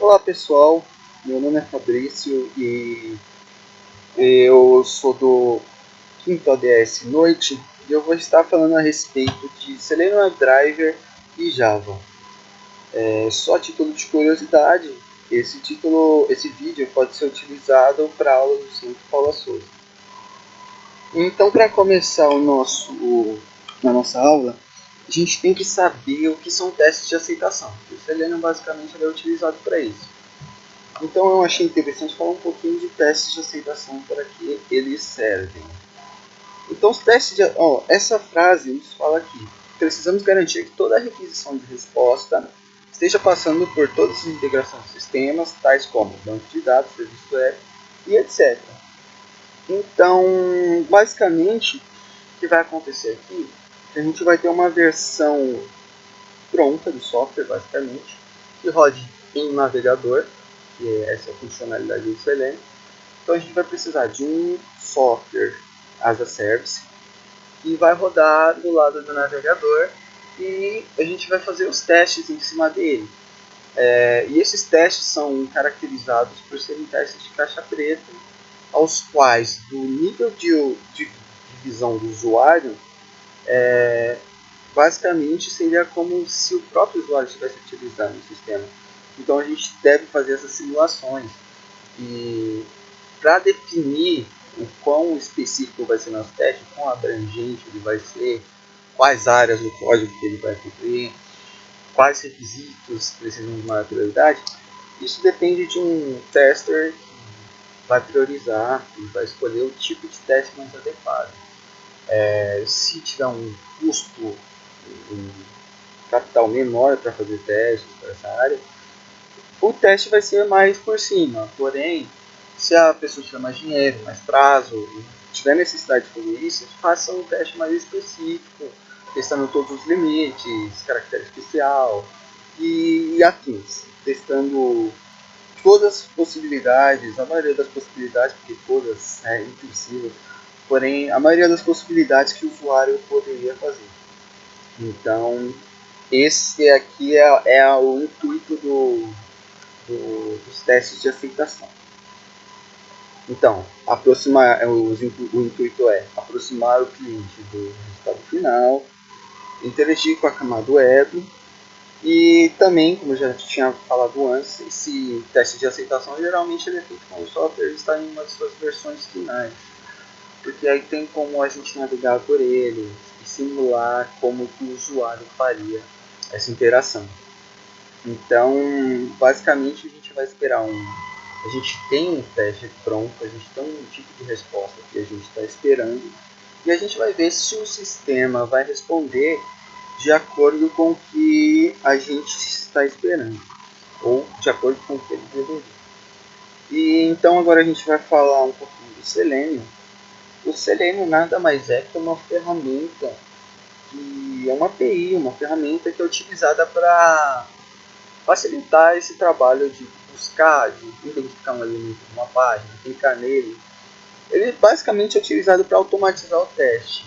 Olá pessoal, meu nome é Fabrício e eu sou do 5º ODS Noite e eu vou estar falando a respeito de Selenium WebDriver e Java. Só a título de curiosidade, esse vídeo pode ser utilizado para aulas do Centro Paula Souza. Então, para começar na nossa aula, a gente tem que saber o que são testes de aceitação. O Selenium basicamente é utilizado para isso. Então eu achei interessante falar um pouquinho de testes de aceitação, para que eles servem. Então os testes de... essa frase nos fala aqui: precisamos garantir que toda a requisição de resposta esteja passando por todas as integrações de sistemas, tais como banco de dados, serviço web e etc. Então, basicamente, o que vai acontecer aqui é que a gente vai ter uma versão pronta do software, basicamente, que rode em um navegador, que é essa funcionalidade do Selenium. Então a gente vai precisar de um software as a service que vai rodar do lado do navegador e a gente vai fazer os testes em cima dele. E esses testes são caracterizados por serem testes de caixa preta, aos quais do nível de visão do usuário, basicamente seria como se o próprio usuário estivesse utilizando o sistema. Então a gente deve fazer essas simulações e para definir o quão específico vai ser nosso teste, o quão abrangente ele vai ser, quais áreas do código que ele vai cobrir, quais requisitos precisam de maior prioridade, isso depende de um tester que vai priorizar e vai escolher o tipo de teste mais adequado. Se tiver um custo, um capital menor para fazer testes para essa área, o teste vai ser mais por cima. Porém, se a pessoa tiver mais dinheiro, mais prazo, e tiver necessidade de fazer isso, faça um teste mais específico, testando todos os limites, caractere especial e afins, testando todas as possibilidades, a maioria das possibilidades, porque todas é impossível, porém a maioria das possibilidades que o usuário poderia fazer. Então, esse aqui é o intuito dos testes de aceitação. Então, o intuito é aproximar o cliente do resultado final, interagir com a camada web e também, como eu já tinha falado antes, esse teste de aceitação geralmente ele é feito quando o software está em uma de suas versões finais, porque aí tem como a gente navegar por ele e simular como que o usuário faria essa interação. Então, basicamente, a gente vai esperar a gente tem um teste pronto, a gente tem um tipo de resposta que a gente está esperando e a gente vai ver se o sistema vai responder de acordo com o que a gente está esperando ou de acordo com o que ele deveria. E então agora a gente vai falar um pouquinho do Selenium. O Selenium nada mais é que uma ferramenta que é uma API, uma ferramenta que é utilizada para facilitar esse trabalho de buscar, de identificar um elemento de uma página, clicar nele. Ele basicamente é utilizado para automatizar o teste.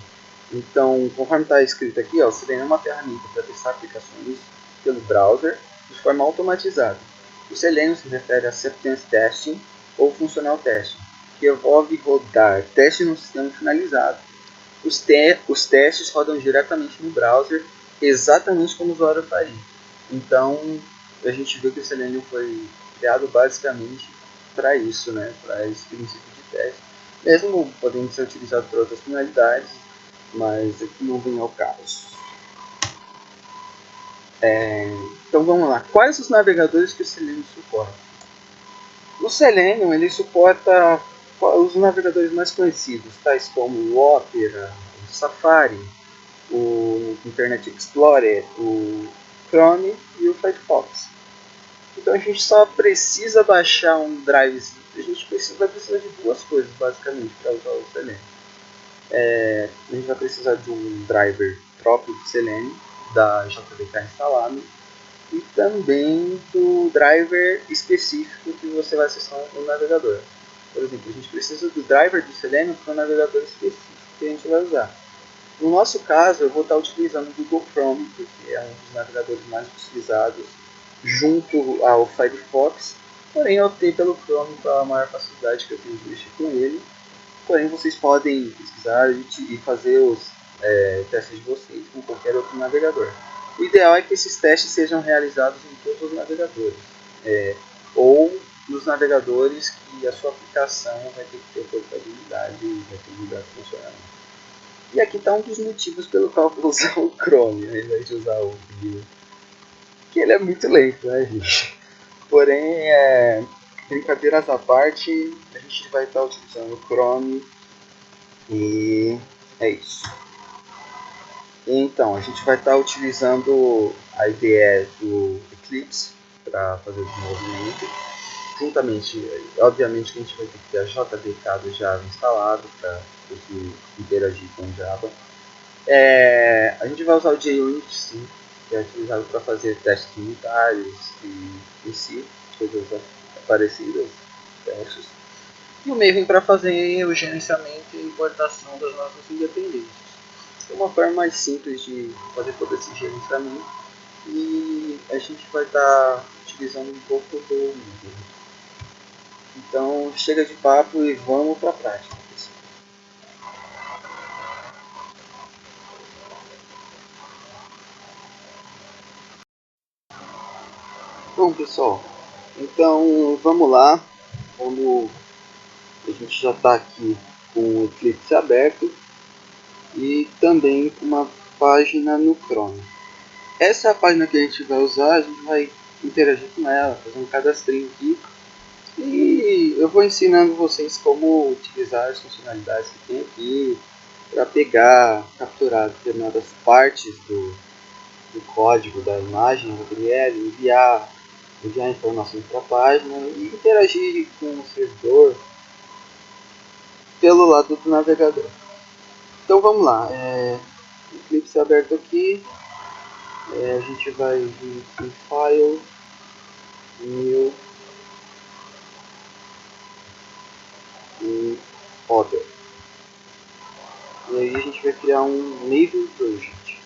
Então, conforme está escrito aqui, o Selenium é uma ferramenta para testar aplicações pelo browser de forma automatizada. O Selenium se refere a Acceptance Testing ou Functional Testing, que envolve rodar testes no sistema finalizado. Os testes rodam diretamente no browser, exatamente como o usuário faria. Então, a gente vê que o Selenium foi criado basicamente para isso, né? Para esse princípio de teste, mesmo podendo ser utilizado para outras finalidades, mas aqui não vem ao caso. Então vamos lá, quais os navegadores que o Selenium suporta? O Selenium ele suporta os navegadores mais conhecidos, tais como o Opera, o Safari, o Internet Explorer, o Chrome e o Firefox. Então a gente só precisa baixar um drive. A gente vai precisar de duas coisas basicamente para usar o Selenium. A gente vai precisar de um driver próprio do Selenium, da JDK instalado, e também do driver específico que você vai acessar no navegador. Por exemplo, a gente precisa do driver do Selenium para o navegador específico que a gente vai usar. No nosso caso, eu vou estar utilizando o Google Chrome, porque é um dos navegadores mais utilizados junto ao Firefox, porém eu optei pelo Chrome pela maior facilidade que eu tenho de mexer com ele. Porém, vocês podem pesquisar e fazer os testes de vocês com qualquer outro navegador. O ideal é que esses testes sejam realizados em todos os navegadores, ou nos navegadores que a sua aplicação vai ter que ter portabilidade e vai ter que mudar de funcionamento. E aqui está um dos motivos pelo qual eu vou usar o Chrome ao invés de usar o Vue, que ele é muito lento, né, gente? Porém, brincadeiras à parte, a gente vai estar utilizando o Chrome e é isso. Então, a gente vai estar utilizando a IDE do Eclipse para fazer o desenvolvimento. Juntamente, obviamente que a gente vai ter que ter a JDK do Java instalado para interagir com o Java. A gente vai usar o JUnit, sim, que é utilizado para fazer testes unitários e em si, coisas parecidas, testes. E o Maven para fazer o gerenciamento e importação das nossas independências. É uma forma mais simples de fazer todo esse gerenciamento e a gente vai estar utilizando um pouco do Maven. Então chega de papo e vamos para a prática. Bom pessoal, então vamos lá. A gente já está aqui com o Eclipse aberto e também com uma página no Chrome. Essa é a página que a gente vai usar, a gente vai interagir com ela, fazer um cadastrinho aqui. E eu vou ensinando vocês como utilizar as funcionalidades que tem aqui para pegar, capturar determinadas partes do código da imagem HTML, enviar informações para a página e interagir com o servidor pelo lado do navegador. Então vamos lá, o Eclipse aberto aqui, a gente vai vir em File, New e Other. E aí a gente vai criar um Maven Project.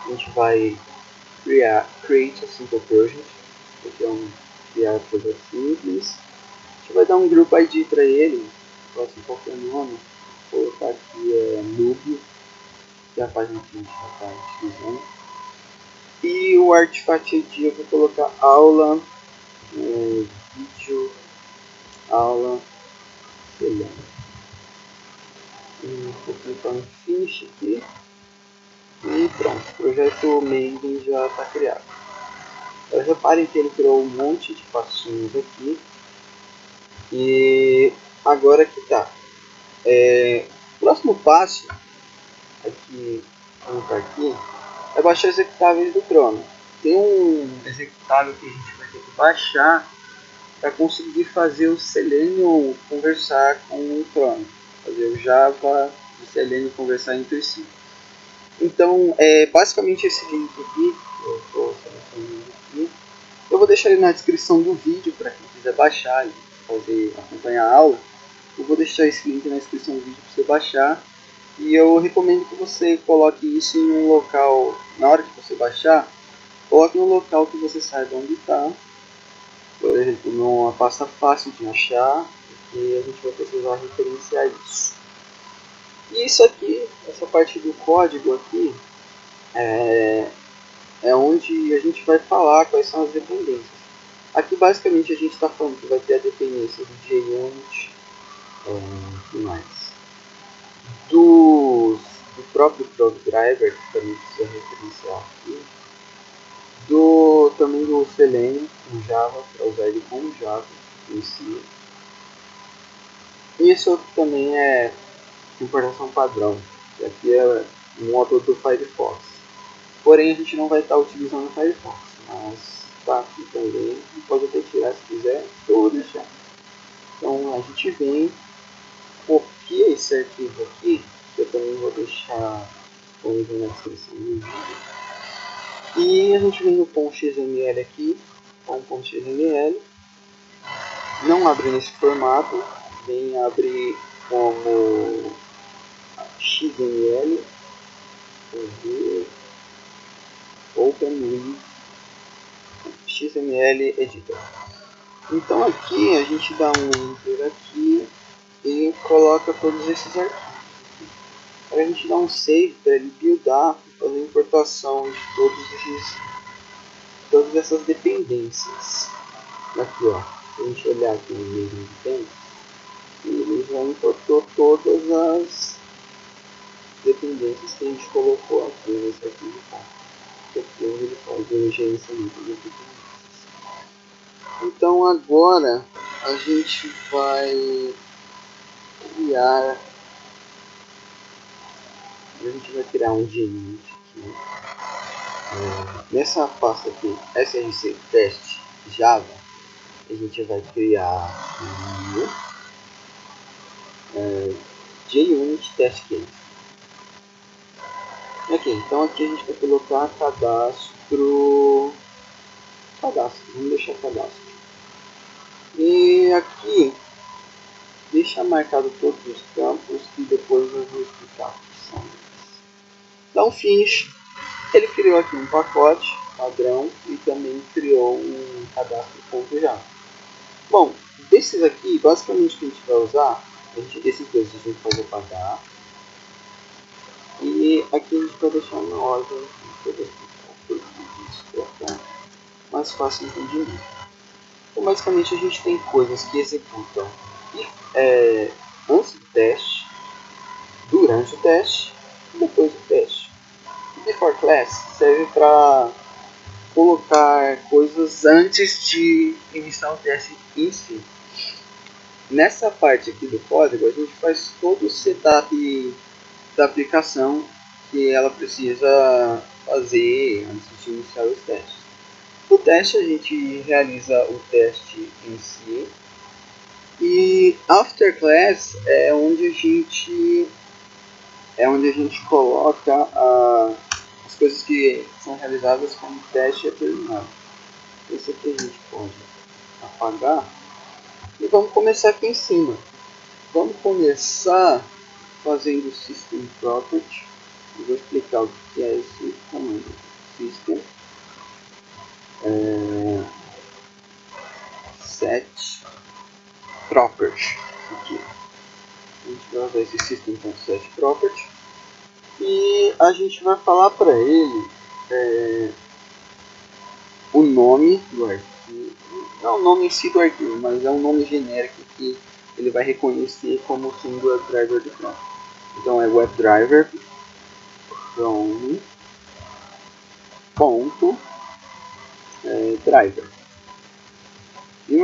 A gente vai create a simple project, que é criar projeto simples. A gente vai dar um group ID para ele, pode ser qualquer nome. Vou colocar aqui Nubio, que é a página que a gente vai estar utilizando. E o artifact ID eu vou colocar aula, vídeo, aula, Selenium. Vou clicar em Finish aqui. E pronto, o projeto Maven já está criado. Reparem que ele criou um monte de passinhos aqui. E agora que tá. O próximo passo aqui, é baixar executáveis do Chrome. Tem um executável que a gente vai ter que baixar para conseguir fazer o Selenium conversar com o Chrome. Fazer o Java e o Selenium conversar entre si. Então, basicamente esse link aqui, eu estou selecionando aqui, eu vou deixar ele na descrição do vídeo para quem quiser baixar e acompanhar a aula. Eu vou deixar esse link na descrição do vídeo para você baixar. E eu recomendo que você coloque isso em um local, na hora que você baixar, coloque em um local que você saiba onde está. Por exemplo, numa pasta fácil de achar, porque a gente vai precisar referenciar isso. E isso aqui, essa parte do código aqui, é onde a gente vai falar quais são as dependências. Aqui basicamente a gente está falando que vai ter a dependência do JUnit, que mais? Do próprio ProgDriver, que também precisa referenciar aqui. Também do Selenium, com Java, para usar ele com Java em si. E esse outro também é importação padrão, que aqui é o módulo do Firefox. Porém a gente não vai estar utilizando o Firefox, mas está aqui também, pode até tirar se quiser, eu vou deixar. Então a gente vem, copia esse arquivo aqui, que eu também vou deixar disponível na descrição do vídeo. E a gente vem no .xml aqui, .xml, não abre nesse formato, vem abrir como XML, open with XML Editor. Então aqui a gente dá um enter aqui e coloca todos esses arquivos. Para a gente dar um save para ele buildar e fazer a importação de todas essas dependências. Aqui ó, se a gente olhar aqui no meio do tempo, ele já importou todas as dependências que a gente colocou aqui nesse arquivo. Aqui ele faz o gerenciamento das dependências. Então agora a gente vai criar um JUnit aqui. Nessa pasta aqui, src test java, a gente vai criar JUnit test case. Ok, então aqui a gente vai colocar cadastro, vamos deixar cadastro. E aqui deixa marcado todos os campos e depois eu vou explicar o que são eles. Dá um finish. Ele criou aqui um pacote padrão e também criou um cadastro.java. Bom, desses aqui, basicamente o que a gente vai usar, esses dois a gente pode apagar. E aqui a gente vai deixar na ordem para ficar mais fácil de entender. Então basicamente a gente tem coisas que executam antes do teste, durante o teste e depois do teste. O before class serve para colocar coisas antes de iniciar o teste em si. Nessa parte aqui do código a gente faz todo o setup da aplicação que ela precisa fazer antes de iniciar os testes. No teste a gente realiza o teste em si. E after class é onde a gente coloca as coisas que são realizadas quando o teste é terminado. Esse aqui a gente pode apagar. E vamos começar aqui em cima. Vamos começar fazendo System Property. Eu vou explicar o que é esse comando. System set property. Aqui. A gente vai usar esse System.set property e a gente vai falar para ele o nome do arquivo. Não o nome em si do arquivo, mas é um nome genérico que ele vai reconhecer como sendo o WebDriver de front. Então é WebDriver from driver. E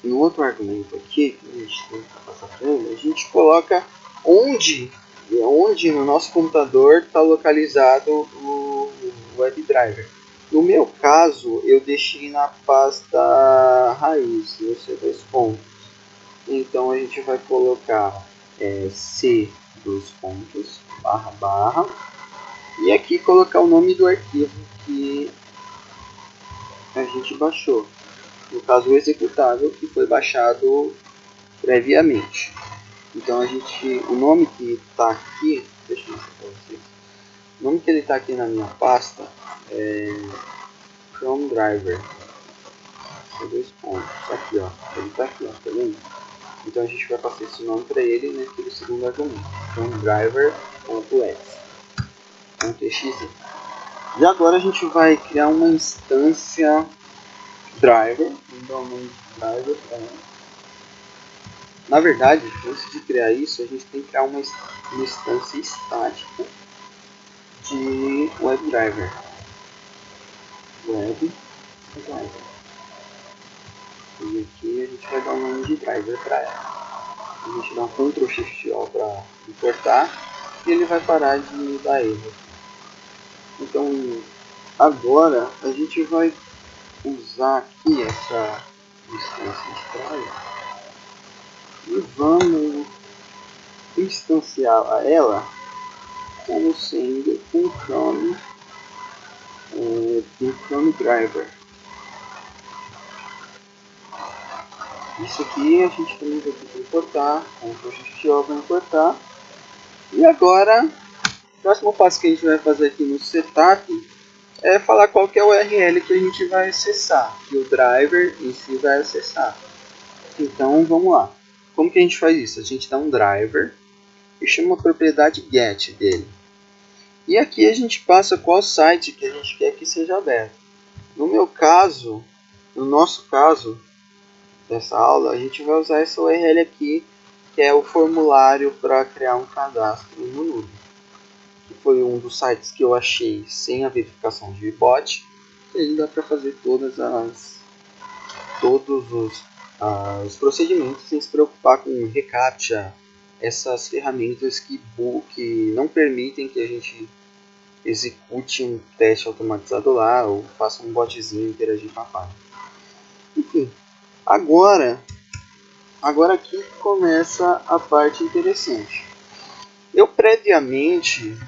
no outro argumento aqui, que a gente tem que passar para ele, a gente coloca onde no nosso computador está localizado o WebDriver. No meu caso, eu deixei na pasta raiz, os pontos. Então a gente vai colocar C // e aqui colocar o nome do arquivo que a gente baixou. No caso, o executável que foi baixado previamente. Então o nome que está aqui, deixa eu mostrar para vocês. O nome que ele está aqui na minha pasta é Chrome Driver. Dois pontos. Aqui ó, ele está aqui ó, tá vendo? Então a gente vai passar esse nome para ele naquele segundo argumento, Chrome Driver.exe. E agora a gente vai criar uma instância driver, então um nome driver para. Na verdade, antes de criar isso, a gente tem que criar uma instância estática de WebDriver. E aqui a gente vai dar o nome de driver para ela. A gente dá um Ctrl Shift O para importar e ele vai parar de dar erro. Então agora a gente vai usar aqui essa instância de driver e vamos instanciar ela como sendo um Chrome Driver. Isso aqui a gente também vai ter que importar, Ctrl Shift O para importar. E agora, o próximo passo que a gente vai fazer aqui no setup é falar qual que é o URL que a gente vai acessar, que o driver em si vai acessar. Então vamos lá. Como que a gente faz isso? A gente dá um driver e chama a propriedade get dele. E aqui a gente passa qual site que a gente quer que seja aberto. No meu caso, no nosso caso dessa aula, a gente vai usar essa URL aqui, que é o formulário para criar um cadastro no Nube. Que foi um dos sites que eu achei sem a verificação de bot. E aí dá para fazer todos os procedimentos sem se preocupar com reCAPTCHA, essas ferramentas que não permitem que a gente execute um teste automatizado lá ou faça um botzinho interagir com a página. Enfim, agora aqui começa a parte interessante. Eu previamente,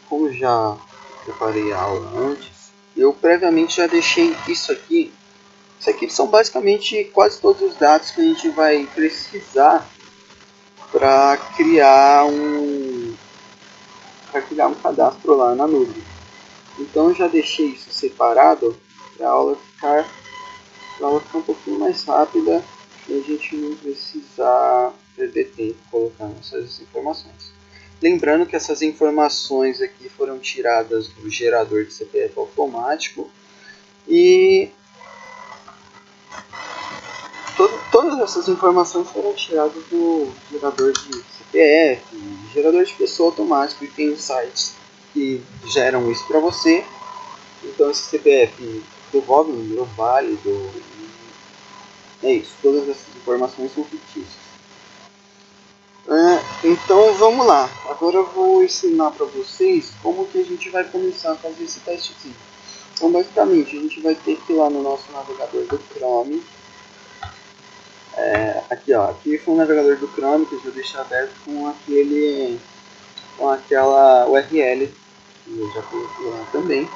como já preparei a aula antes, eu previamente já deixei isso aqui. Isso aqui são basicamente quase todos os dados que a gente vai precisar para criar um cadastro lá na nuvem. Então eu já deixei isso separado para a aula ficar um pouquinho mais rápida e a gente não precisar perder tempo colocando essas informações. Lembrando que essas informações aqui foram tiradas do gerador de CPF automático e todas essas informações foram tiradas do gerador de CPF, gerador de pessoa automático, e tem sites que geram isso para você. Então esse CPF devolve um número válido. É isso, todas essas informações são fictícias. Então vamos lá, agora eu vou ensinar para vocês como que a gente vai começar a fazer esse testezinho. Então basicamente a gente vai ter que ir lá no nosso navegador do Chrome. Aqui foi um navegador do Chrome que eu já deixei aberto com aquela URL que eu já coloquei lá também.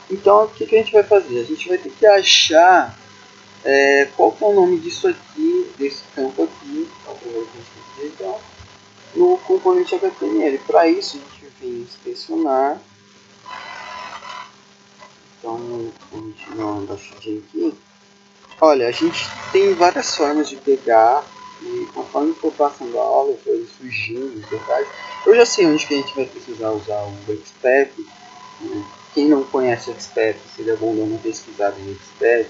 Então o que a gente vai fazer? A gente vai ter que achar qual que é o nome disso aqui, desse campo aqui, é o primeiro que a gente tem que digitar, no componente HTML. Para isso a gente vem inspecionar. Então, continuando a chudinha aqui. Olha, a gente tem várias formas de pegar e conforme for passando a aula, foi surgindo os detalhes. Eu já sei onde que a gente vai precisar usar o Expert. Quem não conhece o Expert, seria bom dar uma pesquisada em Expert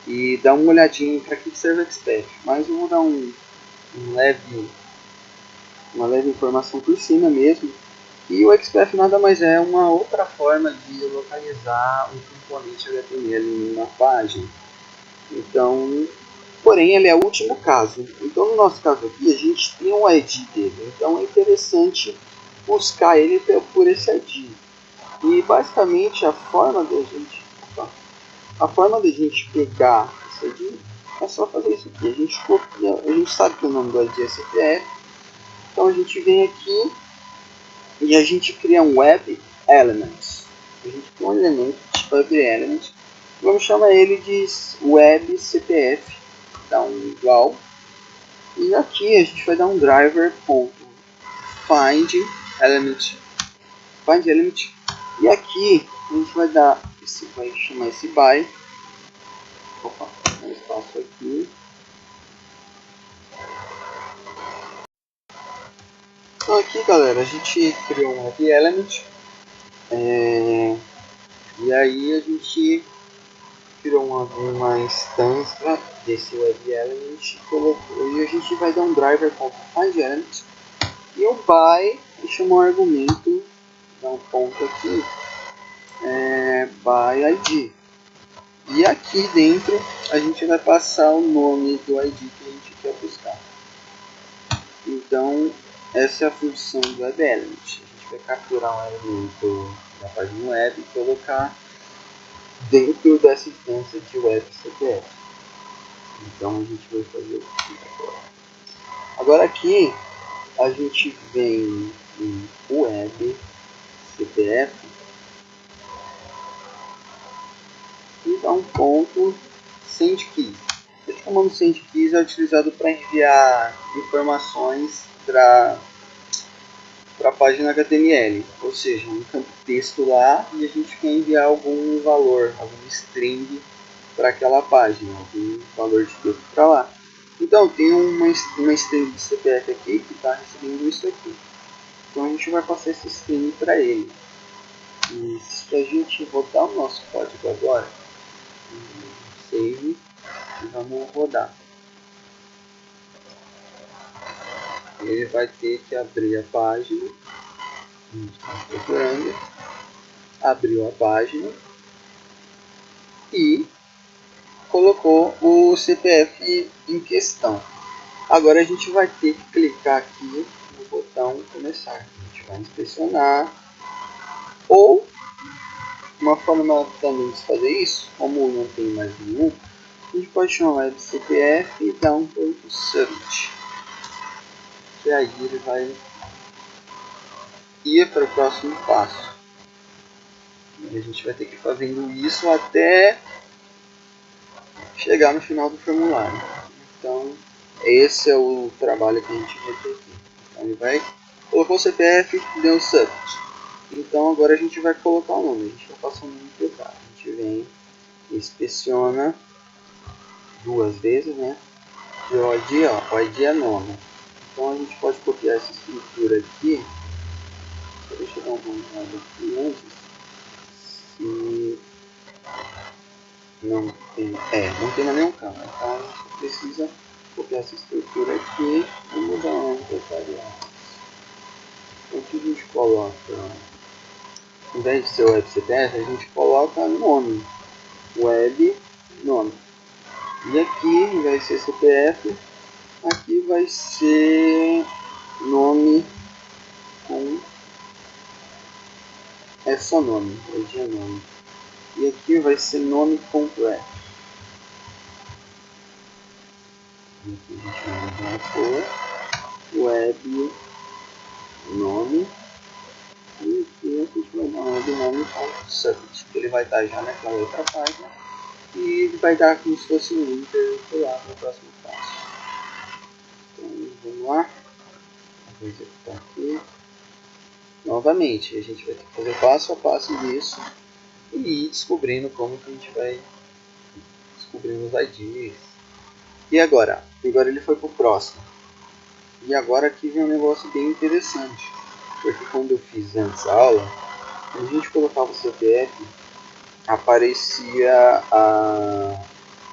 e dar uma olhadinha para que serve o Expert. Mas eu vou dar uma leve informação por cima mesmo. E o XPath nada mais é uma outra forma de localizar um componente HTML na página. Então, porém, ele é o último caso. Então, no nosso caso aqui, a gente tem um ID dele. Então, é interessante buscar ele por esse ID. E, basicamente, a forma da gente pegar esse ID é só fazer isso aqui. A gente copia, a gente sabe que o nome do ID é CPF. Então, a gente vem aqui e a gente cria um Web Element. A gente cria um elemento de Web Element. Vamos chamar ele de Web CPF. Dá um igual. E aqui a gente vai dar um driver find element. E aqui a gente vai chamar esse by. Opa, um espaço aqui. Então aqui, galera, a gente criou um Web Element. E aí a gente criou uma instância desse Web Element e a gente vai dar um driver find element e o by e chamar um argumento, dá um ponto aqui, by id. E aqui dentro a gente vai passar o nome do id que a gente quer buscar. Então essa é a função do Web Element. A gente vai capturar um elemento da página web e colocar dentro dessa instância de Web CPF. Então a gente vai fazer isso agora. Agora aqui a gente vem em Web CPF e dá um ponto send keys. Esse comando send keys é utilizado para enviar informações para para a página HTML, ou seja, um campo texto lá e a gente quer enviar algum valor, algum string para aquela página, algum valor de texto para lá. Então tem uma string de CPF aqui que está recebendo isso aqui. Então a gente vai passar esse string para ele. E se a gente rodar o nosso código agora, save, e vamos rodar. Ele vai ter que abrir a página. A gente está procurando. Abriu a página e colocou o CPF em questão. Agora a gente vai ter que clicar aqui no botão começar. A gente vai inspecionar. Ou uma forma também de fazer isso, como não tem mais nenhum, a gente pode chamar de CPF e dar um ponto submit. Que aí ele vai ir para o próximo passo. E a gente vai ter que ir fazendo isso até chegar no final do formulário. Então, esse é o trabalho que a gente vai ter aqui. Então, ele vai colocou o CPF, deu um submit. Então, agora a gente vai colocar o nome. A gente vai passar o nome para o cara. A gente vem, inspeciona duas vezes, né? E o ID, ó, o ID é nome. Então, a gente pode copiar essa estrutura aqui. Deixa eu dar uma olhada aqui antes. Se não tem mais nenhum campo. Então, a gente precisa copiar essa estrutura aqui e mudar o nome para variável. Então, aqui a gente coloca, em vez de ser web CPF, a gente coloca nome. Web nome. E aqui, em vez de ser CPF, aqui vai ser nome com só nome, ID é nome. E aqui vai ser nome completo. E aqui a gente vai mudar a cor, web nome. E aqui a gente vai dar um web nome com subject, que ele vai estar já naquela outra página. E vai dar como se fosse um enter lá no próximo passo. Então vamos lá. Vou executar aqui. Novamente, a gente vai ter que fazer passo a passo disso e ir descobrindo como que a gente vai descobrindo os IDs. E agora? Agora ele foi para o próximo. E agora aqui vem um negócio bem interessante. Porque quando eu fiz antes a aula, quando a gente colocava o CPF, aparecia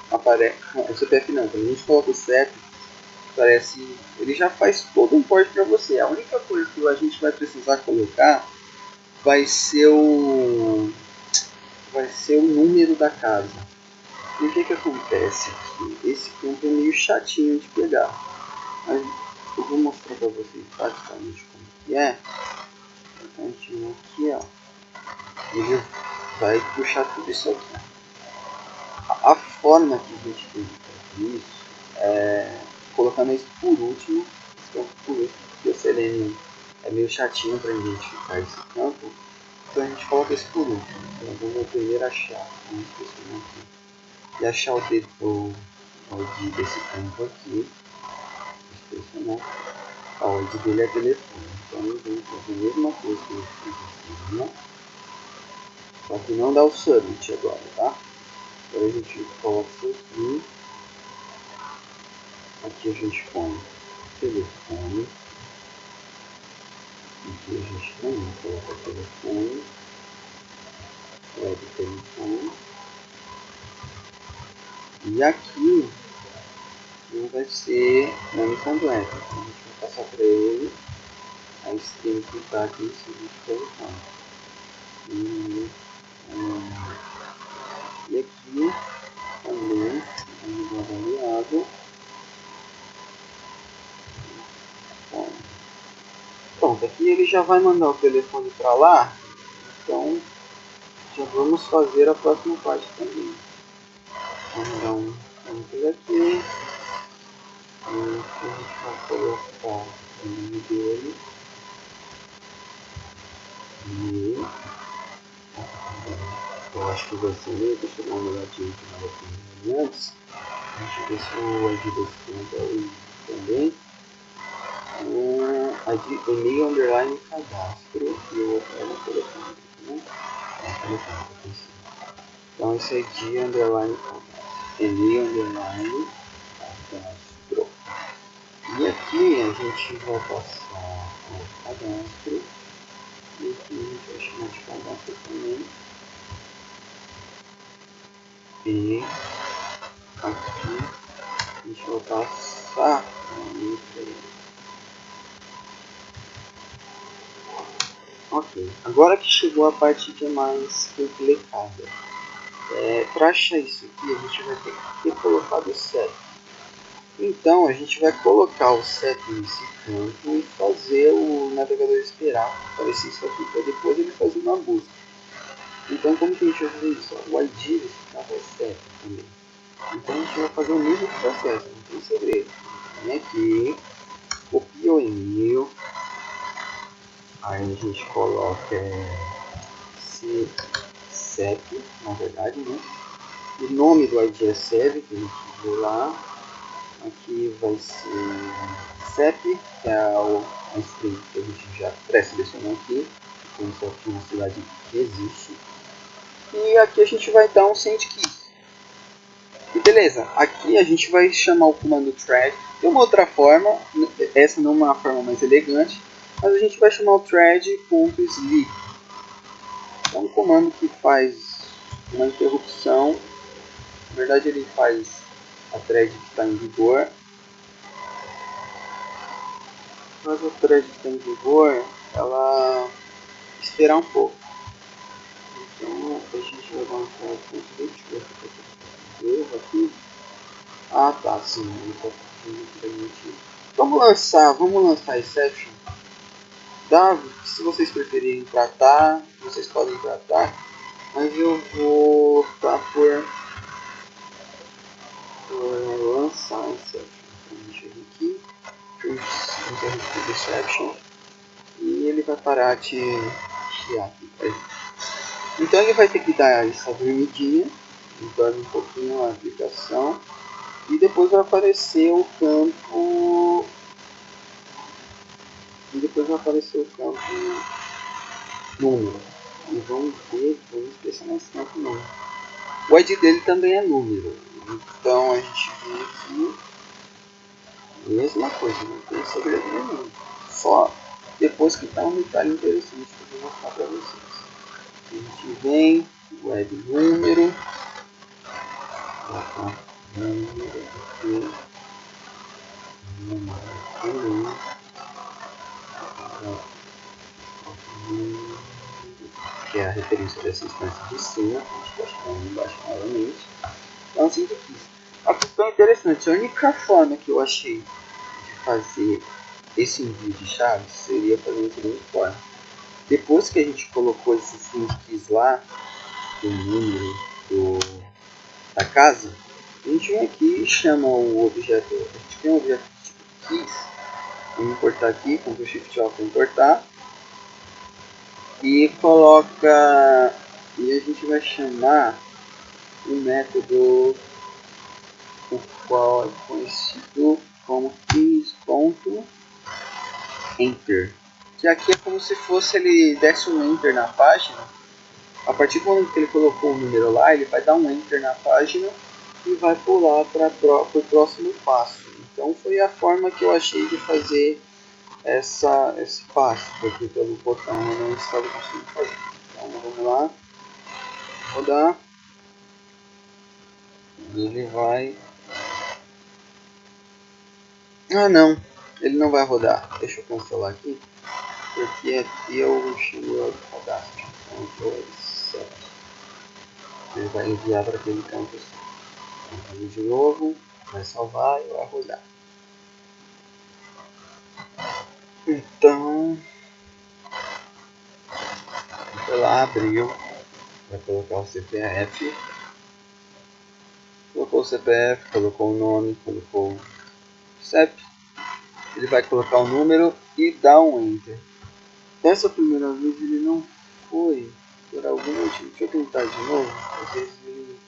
o CPF não, quando a gente coloca o CEP, parece, ele já faz todo um importe para você. A única coisa que a gente vai precisar colocar vai ser o número da casa. E o que acontece aqui? Esse campo é meio chatinho de pegar. Mas eu vou mostrar para vocês praticamente como que é. A gente vem aqui, ó. Ele vai puxar tudo isso aqui. A forma que a gente tem de fazer isso é colocando isso por último. Esse campo por último, porque o Selenium é meio chatinho para identificar esse campo. Então a gente coloca esse por último. Então eu vou primeiro achar. Vamos inspecionar aqui. E achar o ID desse campo aqui. Inspecionar. O ID dele é telefone. Então eu vou fazer a mesma coisa que eu fiz aqui, né? Só que não dá o submit agora, tá? Agora a gente coloca isso aqui. Aqui a gente põe telefone. Aqui a gente também coloca telefone. Web telefone. E aqui não vai ser nome completo. Então a gente vai passar para ele a string que está aqui em cima de telefone. E aqui também vamos dar variável. Pronto, aqui ele já vai mandar o telefone para lá. Então já vamos fazer a próxima parte também. Vamos dar um enter aqui. Aqui a gente vai colocar o nome dele. E eu acho que vai ser, deixa eu dar uma olhadinha aqui na opinião antes. A gente vê se o ID desse campo é o também. e-mail underline cadastro e o outro é no telefone, né? Então esse é de underline cadastro, e-mail underline cadastro. E aqui a gente vai passar o cadastro e aqui a gente vai chamar de cadastro também. E aqui a gente vai passar ok, agora que chegou a parte que é mais complicada. Para achar isso aqui a gente vai ter que ter colocado o CEP. Então a gente vai colocar o CEP nesse campo e fazer o navegador esperar aparecer isso aqui para depois ele fazer uma busca. Então como que a gente vai fazer isso? O ID desse campo é CEP também. Então a gente vai fazer o mesmo processo, não tem segredo. Vem aqui, copia o e-mail, aí a gente coloca CEP, na verdade, né? O nome do ID é CEP, que a gente viu lá. Aqui vai ser CEP, que é a string que a gente já pré-selecionou aqui. Então isso aqui é uma cidade que existe. E aqui a gente vai dar um sendKey. E beleza, aqui a gente vai chamar o comando thread de uma outra forma, essa não é uma forma mais elegante, mas a gente vai chamar o thread.sleep. É um comando que faz uma interrupção, na verdade ele faz a thread que está em vigor, faz a thread que está em vigor, ela esperar um pouco. Então a gente vai dar um thread.sleep, aqui. Ah tá, sim, ele está permitindo. Vamos lançar exception. Se vocês preferirem tratar, vocês podem tratar, mas eu vou optar por lançar exception. Então a gente vem aqui, interruptor exception, e ele vai parar de chiar aqui. Então ele vai ter que dar essa dormidinha, limpando um pouquinho a aplicação, e depois vai aparecer o campo. Número. E vamos pressionar nesse campo número. O ID dele também é número. Então a gente vem aqui. Mesma coisa, não tem segredo nenhum. Só depois que está um detalhe interessante que eu vou mostrar para vocês. A gente vem, web número. Número aqui. Que é a referência dessa instância de cima, a gente vai chamar embaixo novamente. Então assim que fiz. A questão é interessante, a única forma que eu achei de fazer esse envio de chaves seria fazendo da seguinte forma. Depois que a gente colocou esses keys lá, o número da casa, a gente vem aqui e chama o objeto, a gente tem um objeto tipo keys, vamos importar aqui, Ctrl Shift O para importar, e coloca, e a gente vai chamar um método o qual é conhecido como keys.enter, que aqui é como se fosse ele desse um enter na página. A partir do momento que ele colocou o número lá, ele vai dar um enter na página e vai pular para o próximo passo. Então foi a forma que eu achei de fazer esse passo, porque pelo botão eu não estava conseguindo fazer. Então vamos lá, rodar, ele vai... Ah não, ele não vai rodar, deixa eu cancelar aqui, porque aqui eu chamo de cadastro, então ele vai enviar para aquele campo assim. Então, de novo, vai salvar e vai rodar. Então, vai lá, abriu, vai colocar o CPF, colocou o CPF, colocou o nome, colocou o CEP, ele vai colocar o número e dá um Enter. Dessa primeira vez ele não foi, por algum motivo. Deixa eu tentar de novo, às vezes ele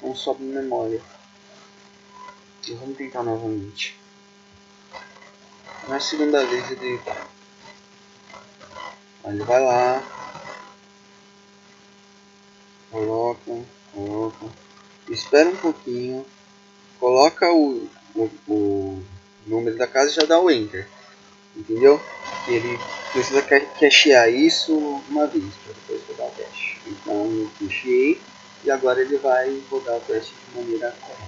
não sobe memória. E vamos tentar novamente. Na segunda vez ele vai lá, coloca, espera um pouquinho, coloca o número da casa e já dá o Enter, entendeu? Ele precisa cachear isso uma vez para depois rodar o teste. Então eu cacheei e agora ele vai rodar o teste de maneira correta.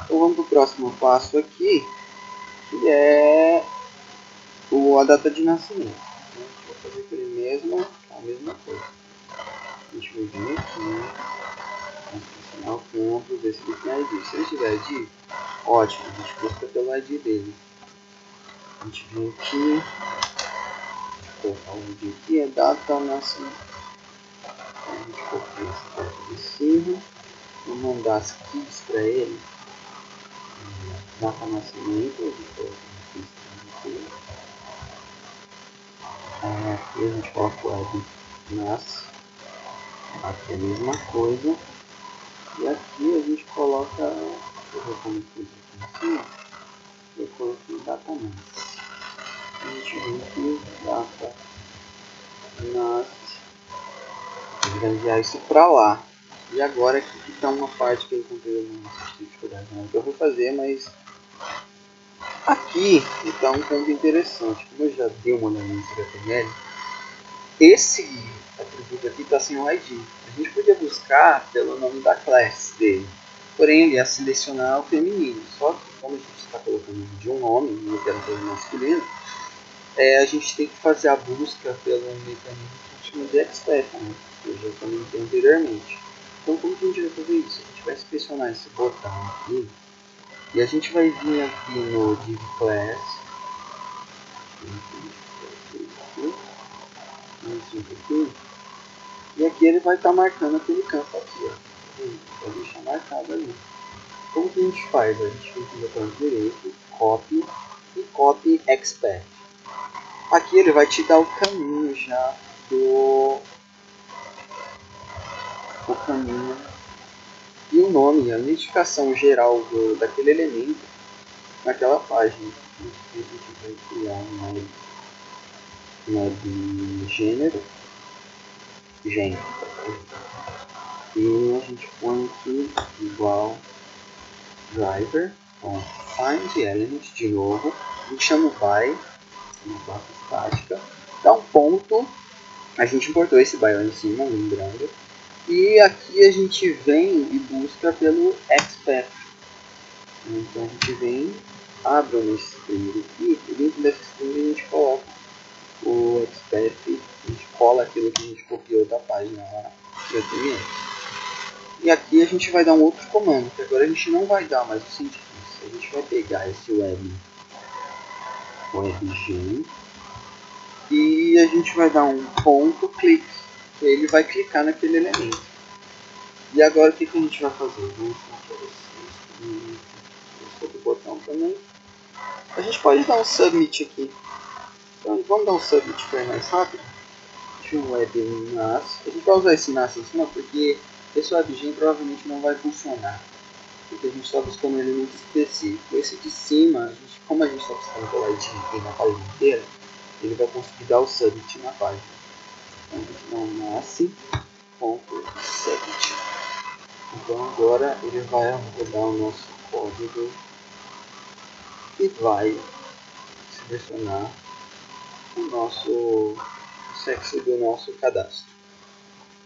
Então vamos para o próximo passo aqui, que é a data de nascimento. A gente vai fazer com ele mesmo a mesma coisa. A gente vai vir aqui, vamos pressionar o campo, ver se ele tem ID. Se ele tiver ID, ótimo, a gente busca pelo ID dele. A gente vem aqui, colocar o ID aqui, é data nascimento. A gente copia essa data de cima, vou mandar as keys para ele. Data nascimento, a gente coloca aqui. Aqui a gente coloca o web nasce. Aqui é a mesma coisa. E aqui a gente coloca, eu vou colocar aqui em cima, eu coloquei data nasce. A gente vem aqui, data nasce. Ele vai enviar isso para lá. E agora aqui que está uma parte que eu encontrei uma dificuldade, né? Que eu vou fazer, mas aqui está um ponto interessante. Como eu já dei uma olhada no HTML, esse atributo aqui está sem o ID. A gente podia buscar pelo nome da classe dele, porém ele ia selecionar o feminino. Só que como a gente está colocando de um nome, não quero fazer masculino, a gente tem que fazer a busca pelo mecanismo que a gente chama de expect, né? Que eu já comentei anteriormente. Então como que a gente vai fazer isso? A gente vai inspecionar esse botão aqui e a gente vai vir aqui no div class. E aqui ele vai estar marcando aquele campo aqui, ó. Vai deixar marcado ali. Como que a gente faz? A gente tem que ir no botão direito, copy e copy expect. Aqui ele vai te dar o caminho já o caminho e o nome, a identificação geral daquele elemento naquela página. A gente vai criar uma de gênero. E a gente põe aqui igual driver com find element de novo. A gente chama o by, uma classe estática, dá um ponto. A gente importou esse by lá em cima, lembrando. E aqui a gente vem e busca pelo expect. Então a gente vem, abre uma string aqui, e dentro dessa string a gente coloca o expect, a gente cola aquilo que a gente copiou da página lá do HTML. E aqui a gente vai dar um outro comando, que agora a gente não vai dar mais o científico. A gente vai pegar esse webgen, e a gente vai dar um ponto clique, que ele vai clicar naquele elemento. E agora o que a gente vai fazer? Vamos sobre o botão também. A gente pode dar um submit aqui. Então vamos dar um submit para ir mais rápido. Deixa o web nasce. A gente vai usar esse nasce em cima porque esse webgen provavelmente não vai funcionar, porque a gente está buscando um elemento específico. Esse de cima, como a gente está buscando pela ID na página inteira, ele vai conseguir dar o submit na página. Então a gente dá um nasce.submit. Então agora ele vai rodar o nosso código e vai selecionar o sexo do nosso cadastro.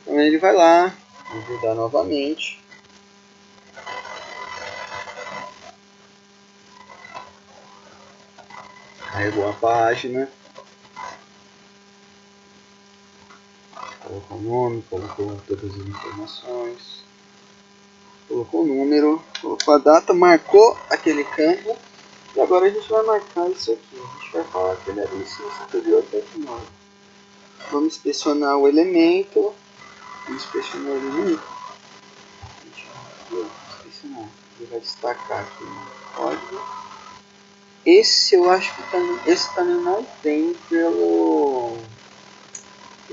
Então ele vai lá, vou rodar novamente. Carregou a página. Colocou o nome, colocou todas as informações. Colocou o número, colocou a data, marcou aquele campo. E agora a gente vai marcar isso aqui. A gente vai falar que ele é ensino superior tecnológico. Vamos inspecionar o elemento. Inspecionar o elemento. A gente vai inspecionar. Ele vai destacar aqui no código. Esse eu acho que também, esse também não tem pelo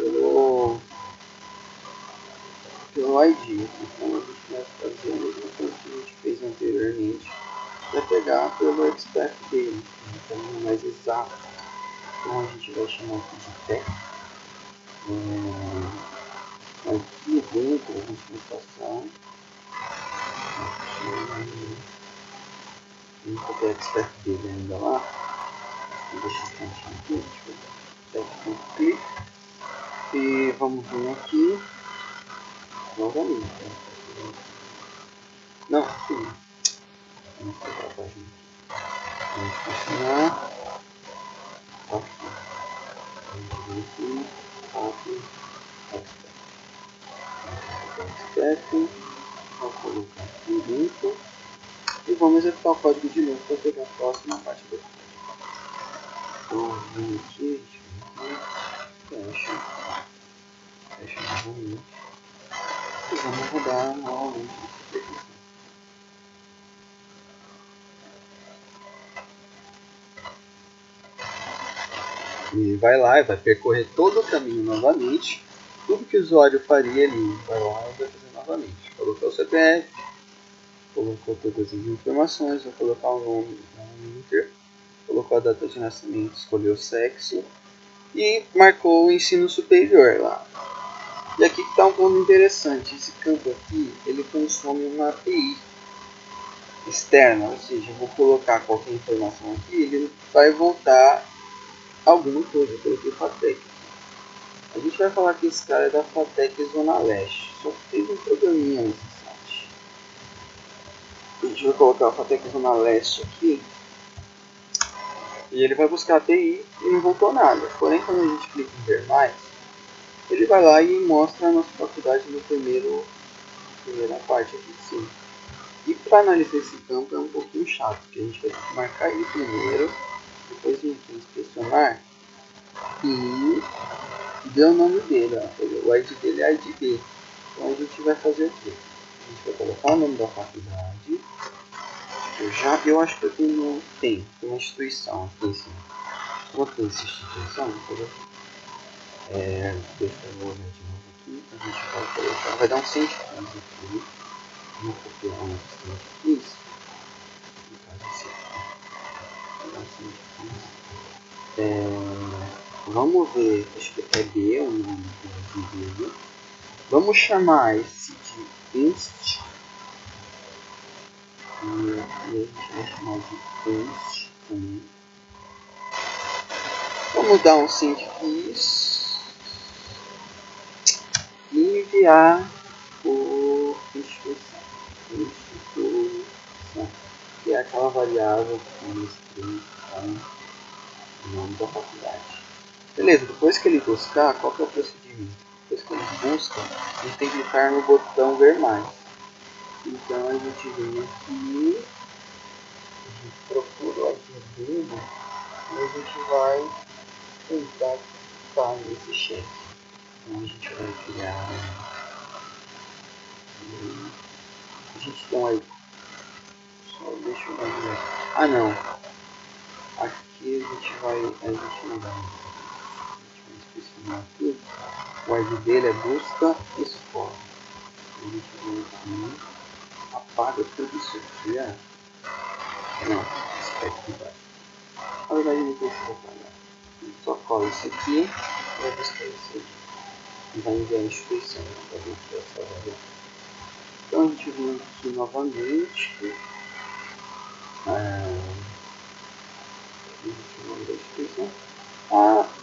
ID. Então a gente vai fazer a mesma coisa que a gente fez anteriormente. vai pegar pelo expert dele, então é mais exato. Então a gente vai chamar aqui de tech. Aqui dentro a gente vai passar não vou ter expert dele ainda lá. Vou deixar aqui, clique e vamos vir aqui novamente. Não, aqui. Vamos pegar a página aqui. Vamos funcionar. Aqui. Vamos vir aqui. Expert. Vou colocar aqui dentro. E vamos executar o código de novo para pegar a próxima parte do código. Então, vem aqui, fecha novamente. E vamos rodar novamente. E vai lá e vai percorrer todo o caminho novamente. Tudo que o usuário faria, ele vai lá e vai fazer novamente. Colocou o CPF, colocou todas as informações, vai colocar o nome no Enter, colocou a data de nascimento, escolheu o sexo e marcou o ensino superior lá. E aqui que está um ponto interessante, esse campo aqui, ele consome uma API externa, ou seja, eu vou colocar qualquer informação aqui, ele vai voltar alguma coisa. Eu coloquei FATEC. A gente vai falar que esse cara é da FATEC Zona Leste, só que teve um programinha nesse site. A gente vai colocar a FATEC Zona Leste aqui, e ele vai buscar a API e não voltou nada. Porém, quando a gente clica em ver mais, ele vai lá e mostra a nossa faculdade na primeira parte aqui de cima. E para analisar esse campo é um pouquinho chato, porque a gente vai ter que marcar ele primeiro, depois vir aqui inspecionar e ver o nome dele. Ó. O ID dele é ID. Então a gente vai fazer o quê? A gente vai colocar o nome da faculdade. Eu acho que eu tem uma instituição aqui em cima. Vou ter essa instituição, vou fazer aqui. Deixa eu olhar de novo aqui. A gente vai colocar, vai dar um 115 aqui. Vamos copiar um 115. No caso esse aqui. Vai dar um 115. Vamos ver, acho que é B o nome dele. Vamos chamar esse de inst. E a gente vai chamar de inst também. Vamos dar um sync-keys e enviar o instituição, que é aquela variável que tem o nome da faculdade. Beleza, depois que ele buscar, qual que é o procedimento? Depois que ele busca, a gente tem que clicar no botão ver mais. Então a gente vem aqui, a gente procura o ID dele e a gente vai tentar clicar nesse cheque. Então a gente vai criar. A gente tem um aí. Só deixa eu ver. Ah não. Aqui a gente não vai. A gente vai inspecionar aqui. O ID dele é busca escola. A gente vem aqui. Apaga tudo isso aqui. Não, espera que vai. Na verdade não precisa apagar. A gente só cola isso aqui. Vai buscar isso aqui. E vai enviar a instituição para ver se vai salvar. Então a gente vem aqui novamente.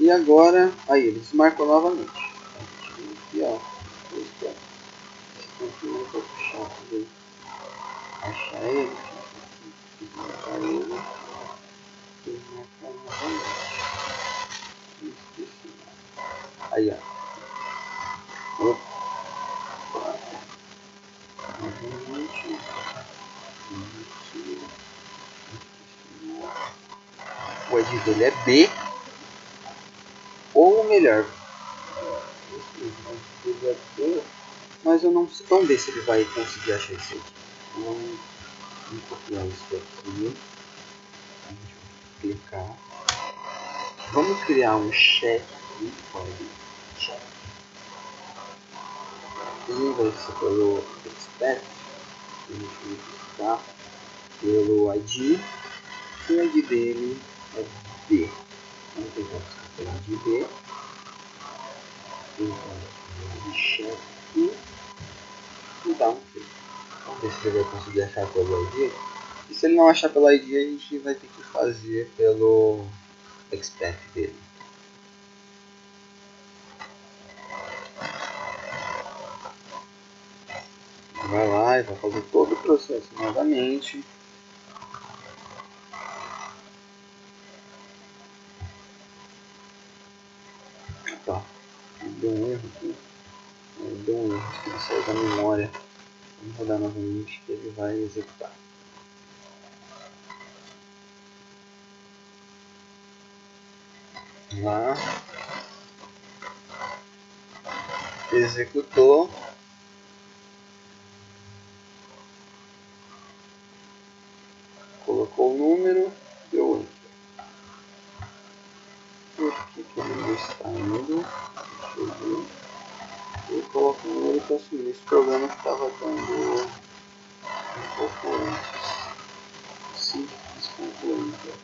E agora, aí ele desmarcou novamente. A gente vem aqui, ó. Esse campo é um pouco chato de achar ele. Desmarcar ele. Desmarcar novamente. Aí, ó. Opa. Novamente. O ID dele é B. Ou melhor, mas eu não sei. Vamos ver se ele vai conseguir achar isso aqui. Vamos copiar isso aqui. A gente vai clicar. Vamos criar um check aqui. Check. Vai ser pelo expert. A gente vai clicar. pelo ID, e o ID dele é B. Vamos tentar buscar pelo ID B. Então, ele checa aqui e dá um clique. Vamos ver se ele vai conseguir achar pelo ID. E se ele não achar pelo ID, a gente vai ter que fazer pelo expert dele. Vai lá e vai fazer todo o processo novamente. Tá, deu um erro aqui. Deu um erro, acho que ele saiu da memória. Vamos rodar novamente que ele vai executar. Lá. Executou. Colocou o número, deu enter. Por que ele não está indo? Deixa eu ver. Eu coloco o número para assumir esse problema que estava dando um pouco antes. Sim, enter.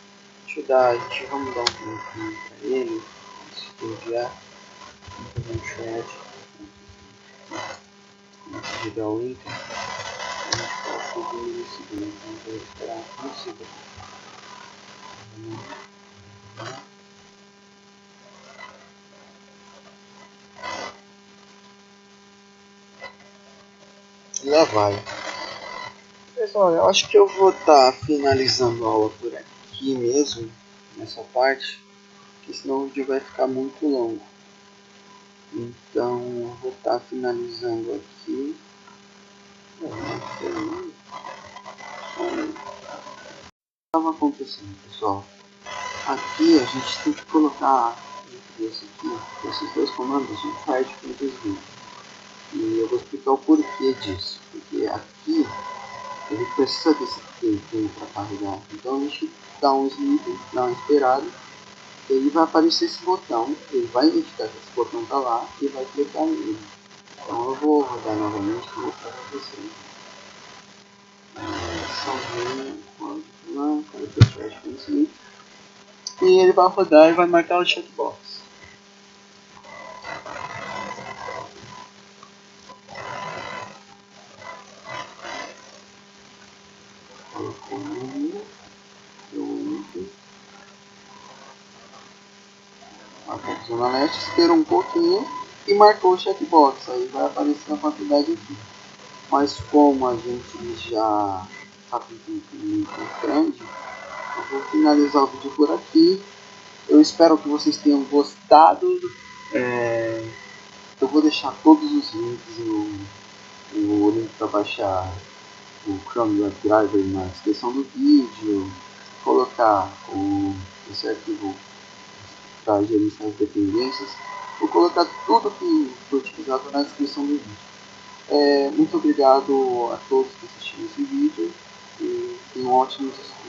Vamos dar um tempinho para ele. Antes de enviar. Vamos fazer um chat. Antes de dar o enter. A gente coloca o número seguinte. Vamos esperar um segundo. E lá vai. Pessoal, eu acho que eu vou estar finalizando a aula por aqui mesmo, nessa parte, porque senão o vídeo vai ficar muito longo. Então eu vou estar finalizando aqui. O que estava acontecendo, pessoal? Aqui a gente tem que colocar esses dois comandos, um faz diferentes vídeos. E eu vou explicar o porquê disso. Porque aqui ele precisa desse tempinho para carregar. Então a gente dá um sleep, dá uma esperada, e aí vai aparecer esse botão. Ele vai identificar que esse botão está lá e vai clicar nele. Então eu vou rodar novamente para mostrar para vocês. Salvei quando sleep. E ele vai rodar e vai marcar o checkbox. Colocou o número, deu enter. Marcou a zona leste, esperou um pouquinho e marcou o checkbox. Aí vai aparecer a quantidade aqui. Mas como a gente já está com um tempo muito grande, eu vou finalizar o vídeo por aqui. Eu espero que vocês tenham gostado. Eu vou deixar todos os links, o link para baixar o Chrome Web Driver na descrição do vídeo, colocar esse arquivo para gerenciar as dependências, vou colocar tudo que foi utilizado na descrição do vídeo. Muito obrigado a todos que assistiram esse vídeo e tenham ótimos estudos.